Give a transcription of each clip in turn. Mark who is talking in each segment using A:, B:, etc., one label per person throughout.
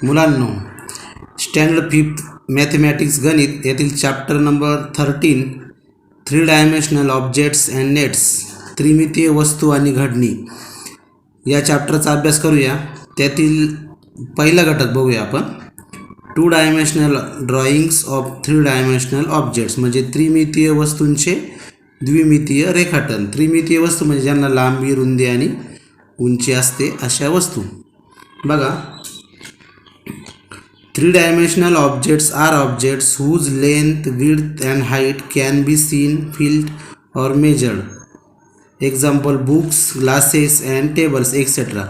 A: मुलांनो, standard fifth mathematics गणित यातील chapter number 13 3 dimensional objects and nets, त्रिमितीय वस्तू आणि घडणी या चॅप्टरचा अभ्यास करूया. त्यातील पहिला घटक बघूया आपण. 2 dimensional drawings of 3 dimensional objects म्हणजे त्रिमितीय वस्तूंचे द्विमितीय रेखाटन. त्रिमितीय वस्तू म्हणजे ज्यांना लांबी, रुंदी आणि उंची असते अशा वस्तू. बघा, 3-dimensional objects are objects whose length, width and height can be seen, felt or measured. Example, books, glasses and tables, etc.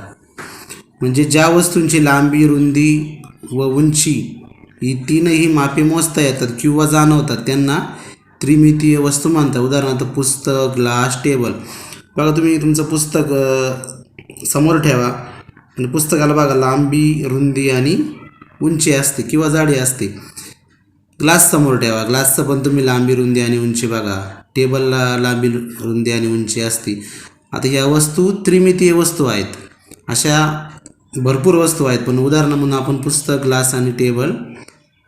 A: म्हणजे ज्या वस्तूंची लांबी, रुंदी व उंची ही तीनही मापे मोजता येतात किंवा जाणवतात त्यांना त्रिमितीय वस्तू म्हणतात. उदाहरणार्थ पुस्तक, ग्लास, टेबल. बघा, तुम्ही तुमचं पुस्तक समोर ठेवा आणि पुस्तकाला बघा लांबी, रुंदी आणि उंची असते किंवा जाडी असते. ग्लास समोर ठेवा, ग्लासचं पण तुम्ही लांबी, रुंदी आणि उंची बघा. टेबलला लांबी, रुंदी आणि उंची असते. आता या वस्तू त्रिमितीय वस्तू आहेत. अशा भरपूर वस्तू आहेत, पण उदाहरण म्हणून आपण पुस्तक, ग्लास आणि टेबल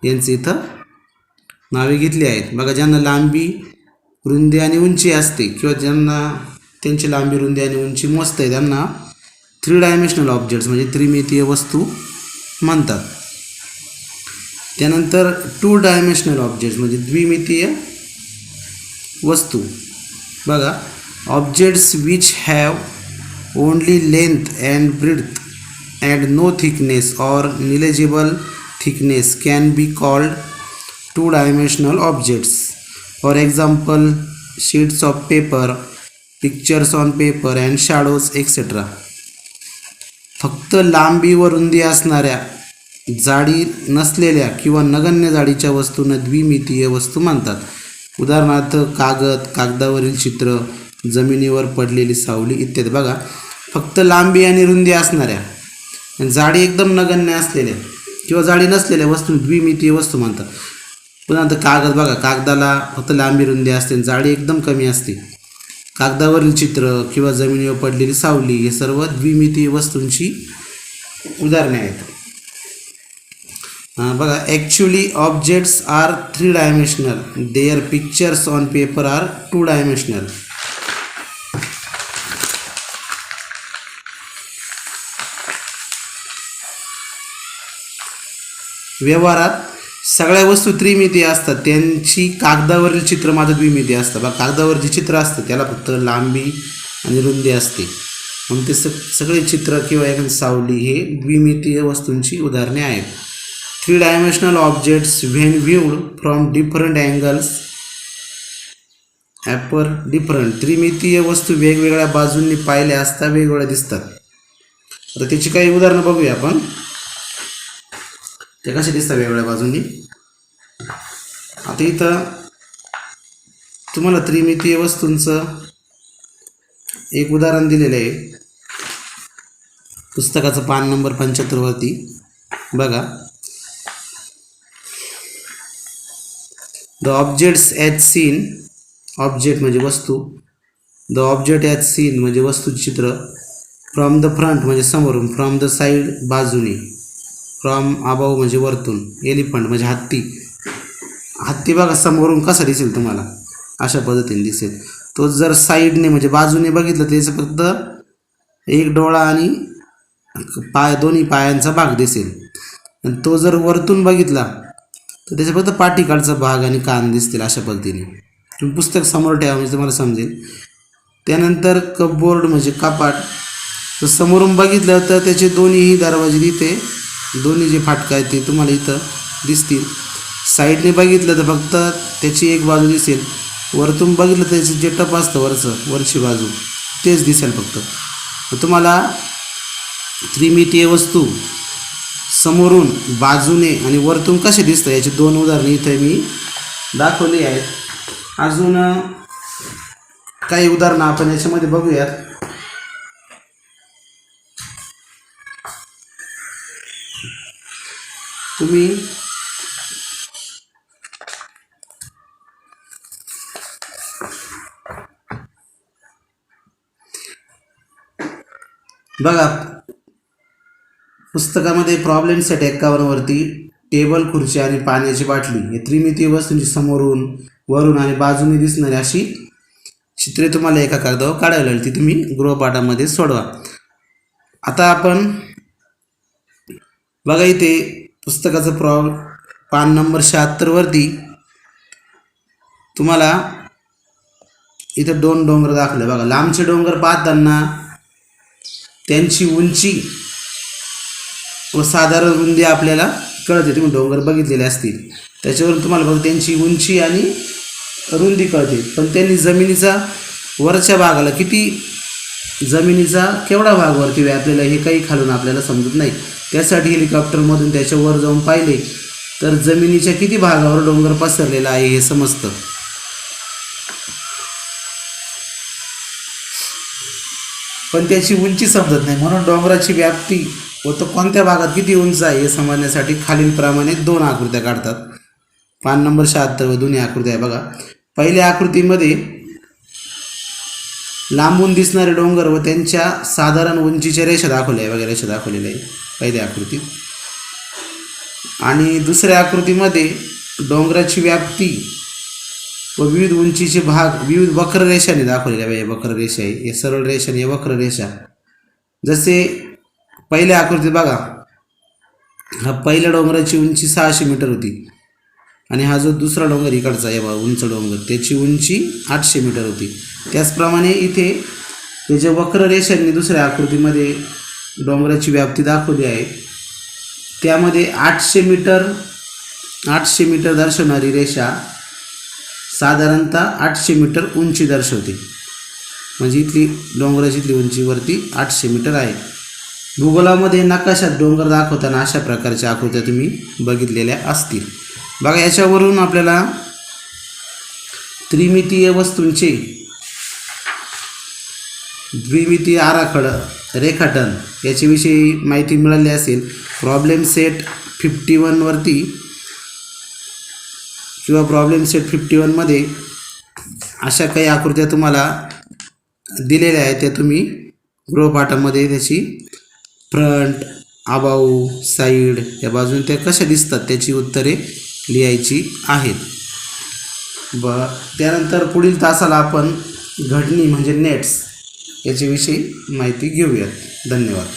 A: यांची इथं नावे घेतली आहेत. बघा, ज्यांना लांबी, रुंदी आणि उंची असते किंवा ज्यांना त्यांची लांबी, रुंदी आणि उंची मोजते त्यांना 3 डायमेन्शनल ऑब्जेक्ट्स म्हणजे त्रिमितीय वस्तू म्हणतात. त्यानंतर 2 डायमेन्शनल ऑब्जेक्ट्स म्हणजे द्विमितीय वस्तू. बघा, objects which have only length and breadth and no thickness or negligible thickness can be called 2 dimensional objects. For example, sheets of paper, pictures on paper and shadows etcetera. फक्त लांबी व रुंदी असणाऱ्या, जाडी नसलेल्या किंवा नगण्य जाडीच्या वस्तूंना द्विमितीय वस्तू म्हणतात. उदाहरणार्थ कागद, कागदावरील चित्र, जमिनीवर पडलेली सावली इत्यादी. बघा, फक्त लांबी आणि रुंदी असणाऱ्या, जाडी एकदम नगण्य असलेल्या किंवा जाडी नसलेल्या वस्तू द्विमितीय वस्तू म्हणतात. उदाहरणार्थ कागद. बघा, कागदाला फक्त लांबी, रुंदी असते, जाडी एकदम कमी असते. कागदावरील चित्र किंवा जमिनीवर पडलेली सावली हे सर्व द्विमितीय वस्तूंची उदाहरणे आहेत. बघा, actually objects are 3 dimensional, their pictures on paper are 2 dimensional. व्यवहारात सगळ्या वस्तू त्रिमितीय असतात, त्यांची कागदावरील चित्र मात्र द्विमितीय असतं. बघा, कागदावर जे चित्र असतं त्याला फक्त लांबी आणि रुंदी असते, म्हणून ते सगळे चित्र किंवा एखादी सावली हे द्विमितीय वस्तूंची उदाहरणे आहेत. 3 dimensional objects when viewed from different angles appear different. त्रिमितीय वस्तू वेगवेगळ्या बाजूंनी पाहिल्या असता वेगवेगळ्या दिसतात. आता त्याची काही उदाहरणं बघूया आपण. ते कसे दिसतात वेगवेगळ्या बाजूंनी. आता इथं तुम्हाला त्रिमितीय वस्तूंचं एक उदाहरण दिलेलं आहे पुस्तकाचं पान नंबर 75 वरती. बघा, the objects as seen, object म्हणजे वस्तू, द ऑब्जेक्ट ॲज सीन म्हणजे वस्तूचे चित्र, फ्रॉम द फ्रंट म्हणजे समोरून, फ्रॉम द साईड बाजूने, फ्रॉम अबाव म्हणजे वरतून, एलिफंट म्हणजे हत्ती. हत्ती बघा समोरून कसा दिसेल तुम्हाला, अशा पद्धतीने दिसेल. तो जर साईडने म्हणजे बाजूने बघितलं तर त्याचं फक्त एक डोळा आणि दोन्ही पायांचा भाग दिसेल. आणि तो जर वरतून बघितला तर त्याच्या फक्त पाठीकालचा भाग आणि कान दिसतील. अशा पद्धतीने तुम्ही पुस्तक समोर ठेवा म्हणजे तुम्हाला समजेल. त्यानंतर कपबोर्ड म्हणजे कपाट, तर समोरून बघितलं तर त्याचे दोन्हीही दरवाजे तिथे, दोन्ही जे फाटका आहेत ते तुम्हाला इथं दिसतील. साईडने बघितलं तर फक्त त्याची एक बाजू दिसेल, वरतून बघितलं तर त्याचं जे टप असतं वरची बाजू तेच दिसेल फक्त. तर तुम्हाला त्रिमितीय वस्तू समोरून, बाजूने आणि वरतून कसे दिसतं याची 2 उदाहरणे इथे मी दाखवली आहेत. अजून काही उदाहरणं आपण याच्यामध्ये बघूयात. तुम्ही बघा, पुस्तकामध्ये प्रॉब्लेम सेट 51 वरती टेबल, खुर्ची आणि पाण्याची बाटली हे त्रिमितीय वस्तूंची समोरून, वरून आणि बाजूने दिसणारी अशी चित्रे तुम्हाला एका कागदावर काढावी लागली, ती तुम्ही गृहपाठामध्ये सोडवा. आता आपण बघा इथे पुस्तकाचं पान नंबर 76 वरती तुम्हाला इथं 2 डोंगर दाखवले बघा. लांबचे डोंगर पाहताना त्यांची उंची व साधारण रुंदी आपल्याला कळते. तुम्ही डोंगर बघितलेले असतील त्याच्यावरून तुम्हाला बघा त्यांची उंची आणि रुंदी कळते. पण त्यांनी जमिनीचा वरच्या भागाला जमिनीचा केवढा भाग वरती व्यापलेला हे काही खालून आपल्याला समजत नाही. त्यासाठी हेलिकॉप्टरमधून त्याच्या वर जाऊन पाहिले तर जमिनीच्या किती भागावर डोंगर पसरलेला आहे हे समजतं. पण त्याची उंची समजत नाही, म्हणून डोंगराची व्याप्ती व तो कोणत्या भागात किती उंच आहे हे समजण्यासाठी खालीलप्रमाणे 2 आकृत्या काढतात. पान नंबर 76 व दोन्ही आकृत्या आहे बघा. पहिल्या आकृतीमध्ये लांबून दिसणारे डोंगर व त्यांच्या साधारण उंचीच्या रेषा दाखवल्या आहे, वगैरे रेषा दाखवलेल्या आहे पहिल्या आकृतीत. आणि दुसऱ्या आकृतीमध्ये डोंगराची व्याप्ती व विविध उंचीचे भाग विविध वक्ररेषाने दाखवलेले आहे. वक्ररेषा आहे, हे सरळ रेषा आणि वक्ररेषा. जसे पहिल्या आकृतीत बघा, हा पहिल्या डोंगराची उंची 600 मीटर होती आणि हा जो दुसरा डोंगर इकडचा आहे बघा उंच डोंगर, त्याची उंची 800 मीटर होती. त्याचप्रमाणे इथे हे जे वक्ररेषांनी दुसऱ्या आकृतीमध्ये डोंगराची व्याप्ती दाखवली आहे त्यामध्ये 800 मीटर दर्शवणारी रेषा साधारणतः 800 मीटर उंची दर्शवते. म्हणजे इथली डोंगराची इथली उंचीवरती 800 मीटर आहे. भूगोलामध्ये नकाशात डोंगर दाखवताना अशा प्रकारच्या आकृत्या तुम्ही बघितलेल्या असतील. बघा याच्यावरून आपल्याला त्रिमितीय वस्तूंचे द्विमितीय आराखडा रेखाटन याच्याविषयी माहिती मिळाली असेल. प्रॉब्लेम सेट 51 वरती किंवा प्रॉब्लेम सेट 51 मध्ये अशा काही आकृत्या तुम्हाला दिलेल्या आहेत, त्या तुम्ही गृहपाठामध्ये त्याची फ्रंट, अबाऊ, साईड या बाजून त्या कशा दिसतात त्याची उत्तरे लिहायची आहेत. त्यानंतर पुढील तासाला आपण घडणी म्हणजे नेट्स याच्याविषयी माहिती घेऊयात. धन्यवाद.